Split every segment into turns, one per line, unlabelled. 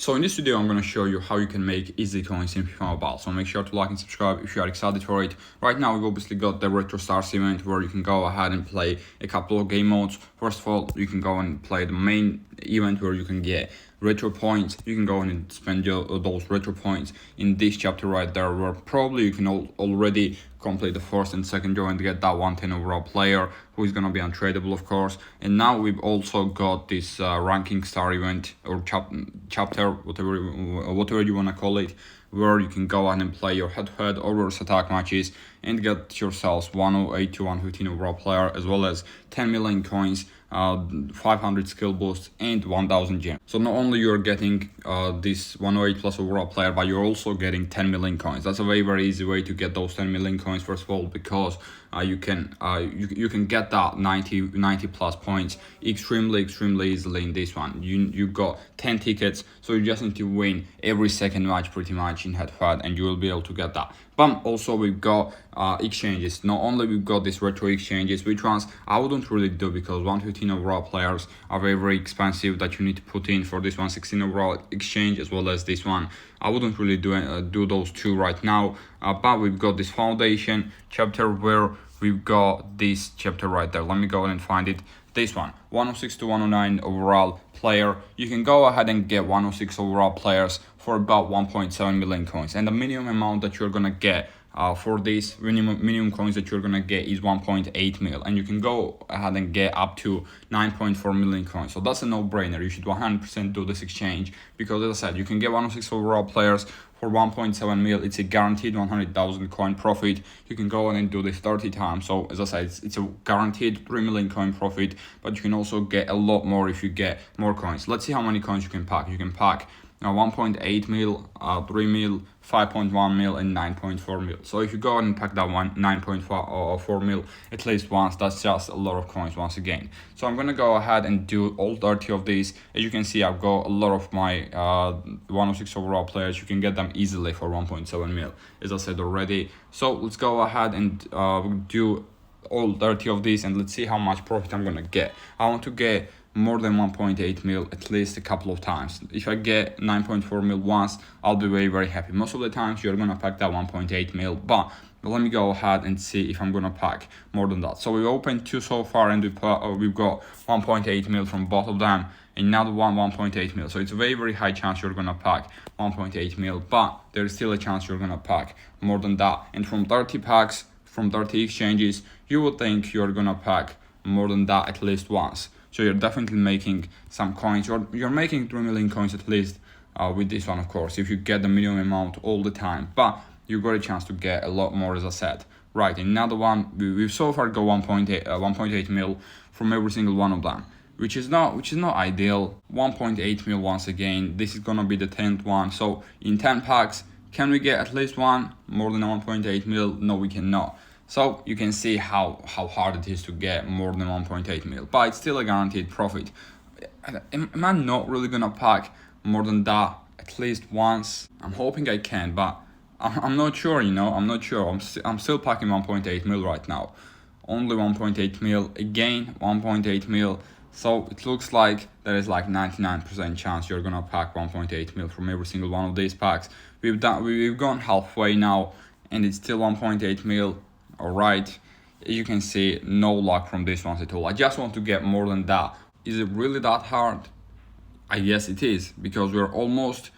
So in this video, I'm going to show you how you can make easy coins in FIFA Mobile. So make sure to like and subscribe if you are excited for it. Right now, we've obviously got the Retro Stars event where you can go ahead and play a couple of game modes. First of all, you can go and play the main event where you can get retro points. You can go and spend those retro points in this chapter right there, where probably you can already complete the first and second draw and get that 110 overall player who is going to be untradeable, of course. And now we've also got this ranking star event or chapter, whatever you want to call it, where you can go ahead and play your head-to-head or versus attack matches and get yourselves 108 to 115 overall player, as well as 10 million coins, 500 skill boosts, and 1000 gems. So not only you're getting this 108 plus overall player, but you're also getting 10 million coins. That's a very easy way to get those 10 million coins, first of all, because you can get that 90 plus points extremely easily in this one. You got 10 tickets, so you just need to win every second match pretty much in head-to-head, and you will be able to get that. But also we've got exchanges. Not only we've got these retro exchanges, which ones I wouldn't really do because 115 overall players are very expensive that you need to put in for this 116 overall exchange, as well as this one. I wouldn't really do those two right now. But we've got this foundation chapter where we've got this chapter right there. Let me go and find it. This one, 106 to 109 overall player. You can go ahead and get 106 overall players for about 1.7 million coins, and the minimum amount that you're gonna get for this minimum coins that you're gonna get is 1.8 mil, and you can go ahead and get up to 9.4 million coins. So that's a no-brainer. You should 100% do this exchange because, as I said, you can get 106 overall players for 1.7 mil. It's a guaranteed 100,000 coin profit. You can go on and do this 30 times. So as I said, it's a guaranteed 3 million coin profit, but you can also get a lot more if you get more coins. Let's see how many coins you can pack. You can pack 1.8 mil, 3 mil, 5.1 mil, and 9.4 mil. So if you go and pack that one 9.4 mil at least once, that's just a lot of coins once again. So I'm gonna go ahead and do all 30 of these. As you can see, I've got a lot of my 106 overall players. You can get them easily for 1.7 mil, as I said already. So let's go ahead and do all 30 of these, and let's see how much profit I'm gonna get. I want to get more than 1.8 mil at least a couple of times. If I get 9.4 mil once, I'll be very happy. Most of the times you're gonna pack that 1.8 mil, but let me go ahead and see if I'm gonna pack more than that. So we opened two so far, and we've got 1.8 mil from both of them, and another 1.8 mil. So it's a very high chance you're gonna pack 1.8 mil, but there's still a chance you're gonna pack more than that. And from 30 packs, from 30 exchanges, you would think you're gonna pack more than that at least once. So you're definitely making some coins. You're making 3 million coins at least with this one, of course, if you get the minimum amount all the time. But you got a chance to get a lot more, as I said. Right, another one, we've so far got 1.8 mil from every single one of them, which is not ideal. 1.8 mil once again. This is gonna be the 10th one. So in 10 packs, can we get at least one more than 1.8 mil? No, we cannot. So you can see how hard it is to get more than 1.8 mil, but it's still a guaranteed profit. Am I not really gonna pack more than that at least once? I'm hoping I can, but I'm not sure, I'm not sure. I'm still packing 1.8 mil right now. Only 1.8 mil, again 1.8 mil. So it looks like there is like 99% chance you're gonna pack 1.8 mil from every single one of these packs. We've gone halfway now, and it's still 1.8 mil. Alright, as you can see, no luck from this ones at all. I just want to get more than that. Is it really that hard? I guess it is, because we're almost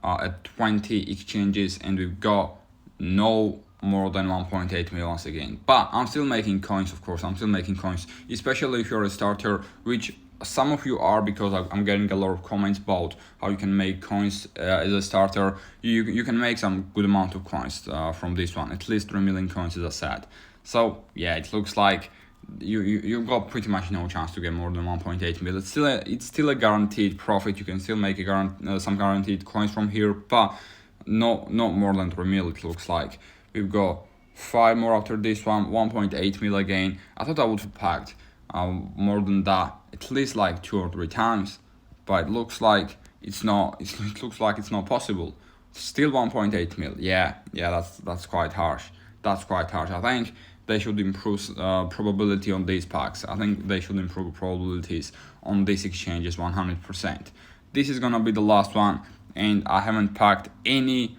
at 20 exchanges and we've got no more than 1.8 mil once again. But I'm still making coins, of course. I'm still making coins, especially if you're a starter, which some of you are, because I'm getting a lot of comments about how you can make coins as a starter. You can make some good amount of coins from this one, at least 3 million coins, as I said. So yeah, it looks like you've got pretty much no chance to get more than 1.8 mil. It's still a guaranteed profit. You can still make some guaranteed coins from here, but not more than 3 mil. It looks like we've got 5 more after this one, 1.8 mil again. I thought I would have packed more than that at least like 2 or 3 times, but it looks like it's not. It looks like it's not possible. Still 1.8 mil. Yeah, that's quite harsh. That's quite harsh. I think they should improve probability on these packs. I think they should improve probabilities on these exchanges 100%. This is gonna be the last one. and I haven't packed any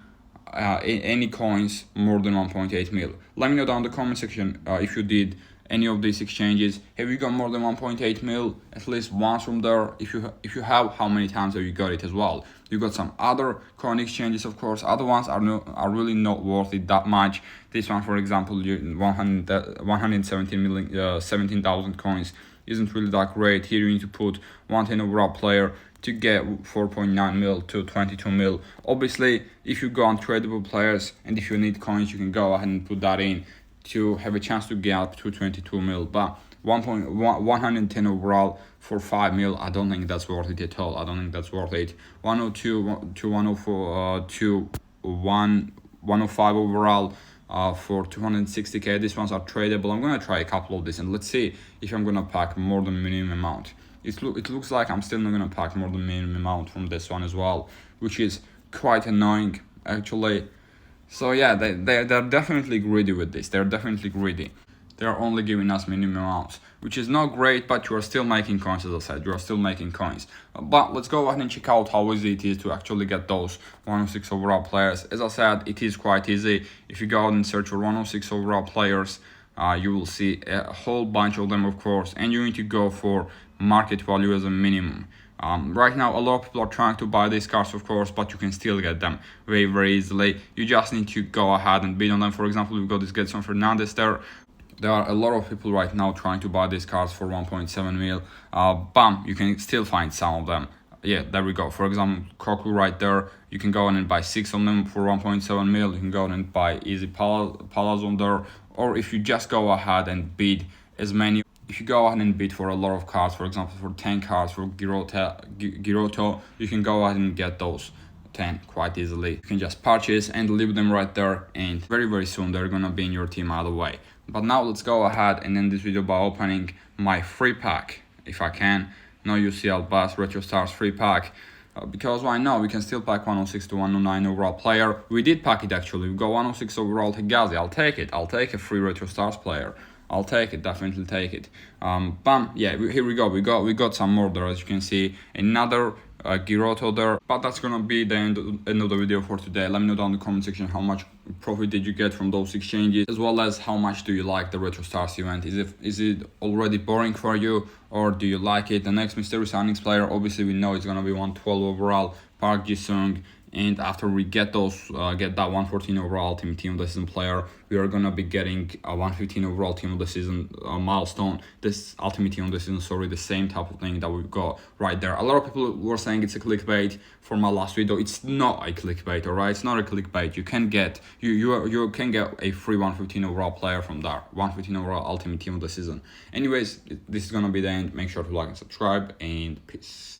coins more than 1.8 mil. Let me know down in the comment section if you did any of these exchanges. Have you got more than 1.8 mil at least once from there? If you have, how many times have you got it as well? You got some other coin exchanges, of course. Other ones are really not worth it that much. This one, for example, 117 million, 17,000 coins isn't really that great. Here you need to put 110 overall player to get 4.9 mil to 22 mil. Obviously, if you go on tradable players and if you need coins, you can go ahead and put that in to have a chance to get up to 22 mil. But 110 overall for 5 mil, I don't think that's worth it at all. I don't think that's worth it. 102 to 104 to 105 overall for 260k. These ones are tradable. I'm gonna try a couple of these and let's see if I'm gonna pack more than minimum amount. It looks like I'm still not gonna pack more than minimum amount from this one as well, which is quite annoying actually. So yeah, they're definitely greedy with this. They're definitely greedy. They're only giving us minimum amounts, which is not great, but you are still making coins. As I said, you are still making coins. But let's go ahead and check out how easy it is to actually get those 106 overall players. As I said, it is quite easy. If you go out and search for 106 overall players, you will see a whole bunch of them, of course, and you need to go for market value as a minimum. Right now, a lot of people are trying to buy these cards, of course, but you can still get them very easily. You just need to go ahead and bid on them. For example, we've got this Gedson Fernandez there. There are a lot of people right now trying to buy these cards for 1.7 mil. Bam, you can still find some of them. Yeah, there we go. For example, Koku right there. You can go in and buy 6 of them for 1.7 mil. You can go in and buy Easy Palas on there. Or if you just go ahead and bid as many. If you go ahead and bid for a lot of cards, for example, for 10 cards for Giroto, you can go ahead and get those 10 quite easily. You can just purchase and leave them right there, and very soon they're gonna be in your team either way. But now let's go ahead and end this video by opening my free pack, if I can. No UCL Bass Retro Stars free pack. Because why not? We can still pack 106 to 109 overall player. We did pack it actually. We got 106 overall Hegazi. I'll take it. I'll take a free Retro Stars player. I'll take it, definitely take it. Bam, yeah, here we go. We got some more there, as you can see. Another Giroto there. But that's gonna be the end of the video for today. Let me know down in the comment section how much profit did you get from those exchanges, as well as how much do you like the Retro Stars event. Is it already boring for you, or do you like it? The next mysterious signings player, obviously we know it's gonna be 112 overall Park Ji-sung. And after we get that 114 overall Ultimate Team of the Season player, we are gonna be getting a 115 overall Team of the Season milestone. This Ultimate Team of the Season, sorry, the same type of thing that we've got right there. A lot of people were saying it's a clickbait for my last video. It's not a clickbait, alright? It's not a clickbait. You can get you can get a free 115 overall player from there. 115 overall Ultimate Team of the Season. Anyways, this is gonna be the end. Make sure to like and subscribe, and peace.